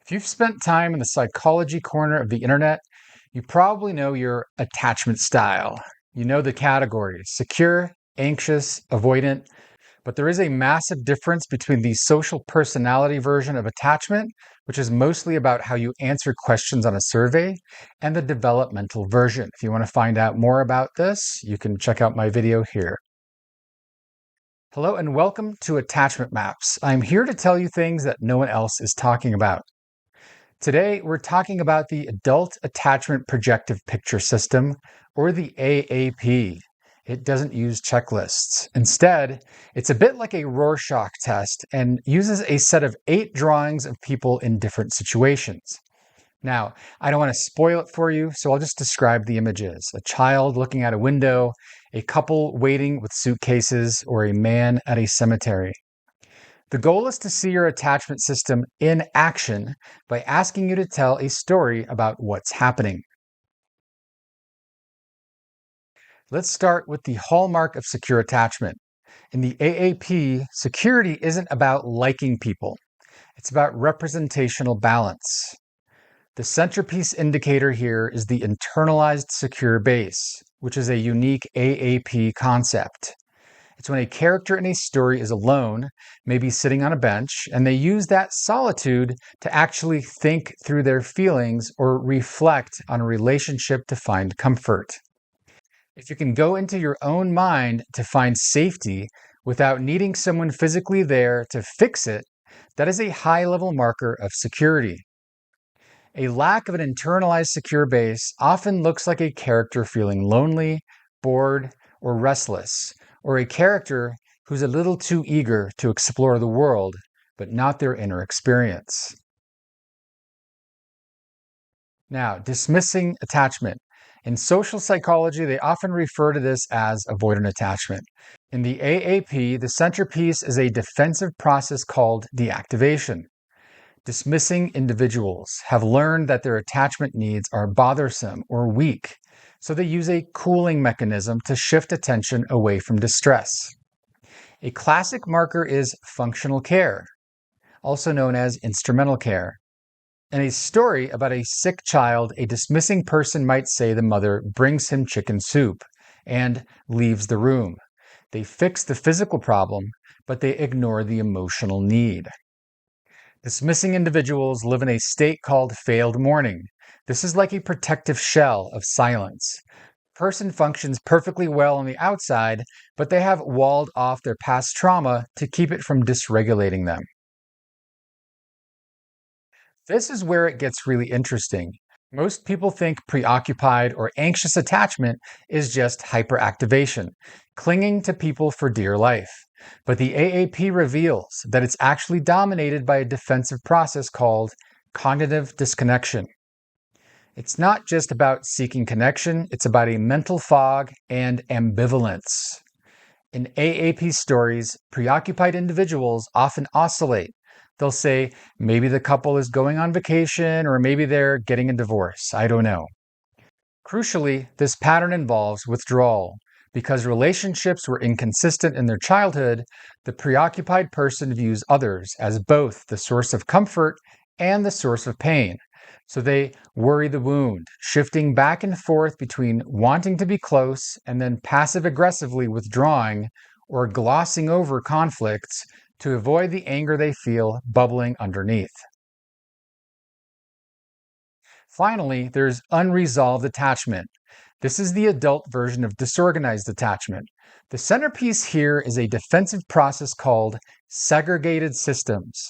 If you've spent time in the psychology corner of the internet, you probably know your attachment style. You know the categories: secure, anxious, avoidant. But there is a massive difference between the social personality version of attachment, which is mostly about how you answer questions on a survey, and the developmental version. If you want to find out more about this, you can check out my video here. Hello and welcome to Attachment Maps. I'm here to tell you things that no one else is talking about. Today, we're talking about the Adult Attachment Projective Picture System, or the AAP. It doesn't use checklists. Instead, it's a bit like a Rorschach test and uses a set of 8 drawings of people in different situations. Now, I don't want to spoil it for you, so I'll just describe the images. A child looking out a window, a couple waiting with suitcases, or a man at a cemetery. The goal is to see your attachment system in action by asking you to tell a story about what's happening. Let's start with the hallmark of secure attachment. In the AAP, security isn't about liking people. It's about representational balance. The centerpiece indicator here is the internalized secure base, which is a unique AAP concept. It's when a character in a story is alone, maybe sitting on a bench, and they use that solitude to actually think through their feelings or reflect on a relationship to find comfort. If you can go into your own mind to find safety without needing someone physically there to fix it, that is a high-level marker of security. A lack of an internalized secure base often looks like a character feeling lonely, bored, or restless, or a character who's a little too eager to explore the world, but not their inner experience. Now, dismissing attachment. In social psychology, they often refer to this as avoidant attachment. In the AAP, the centerpiece is a defensive process called deactivation. Dismissing individuals have learned that their attachment needs are bothersome or weak, so they use a cooling mechanism to shift attention away from distress. A classic marker is functional care, also known as instrumental care. In a story about a sick child, a dismissing person might say the mother brings him chicken soup and leaves the room. They fix the physical problem, but they ignore the emotional need. Dismissing individuals live in a state called failed mourning. This is like a protective shell of silence. A person functions perfectly well on the outside, but they have walled off their past trauma to keep it from dysregulating them. This is where it gets really interesting. Most people think preoccupied or anxious attachment is just hyperactivation, clinging to people for dear life. But the AAP reveals that it's actually dominated by a defensive process called cognitive disconnection. It's not just about seeking connection, it's about a mental fog and ambivalence. In AAP stories, preoccupied individuals often oscillate. They'll say, maybe the couple is going on vacation, or maybe they're getting a divorce. I don't know. Crucially, this pattern involves withdrawal. Because relationships were inconsistent in their childhood, the preoccupied person views others as both the source of comfort and the source of pain. So they worry the wound, shifting back and forth between wanting to be close and then passive-aggressively withdrawing or glossing over conflicts to avoid the anger they feel bubbling underneath. Finally, there's unresolved attachment. This is the adult version of disorganized attachment. The centerpiece here is a defensive process called segregated systems.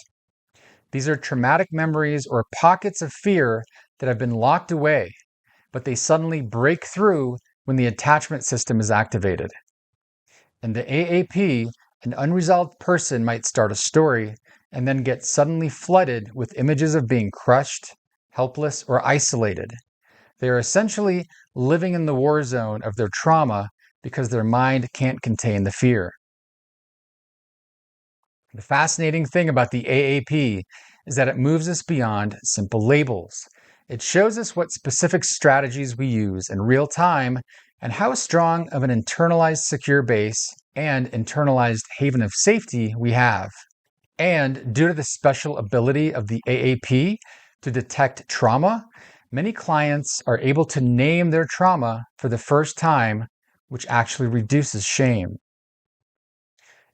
These are traumatic memories or pockets of fear that have been locked away, but they suddenly break through when the attachment system is activated. In the AAP, an unresolved person might start a story and then get suddenly flooded with images of being crushed, helpless, or isolated. They are essentially living in the war zone of their trauma because their mind can't contain the fear. The fascinating thing about the AAP is that it moves us beyond simple labels. It shows us what specific strategies we use in real time and how strong of an internalized secure base and internalized haven of safety we have. And due to the special ability of the AAP, To detect trauma, many clients are able to name their trauma for the first time, which actually reduces shame.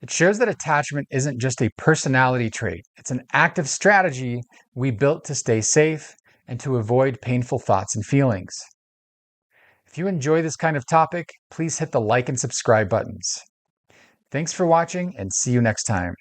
It shows that attachment isn't just a personality trait, it's an active strategy we built to stay safe and to avoid painful thoughts and feelings. If you enjoy this kind of topic, please hit the like and subscribe buttons. Thanks for watching and see you next time.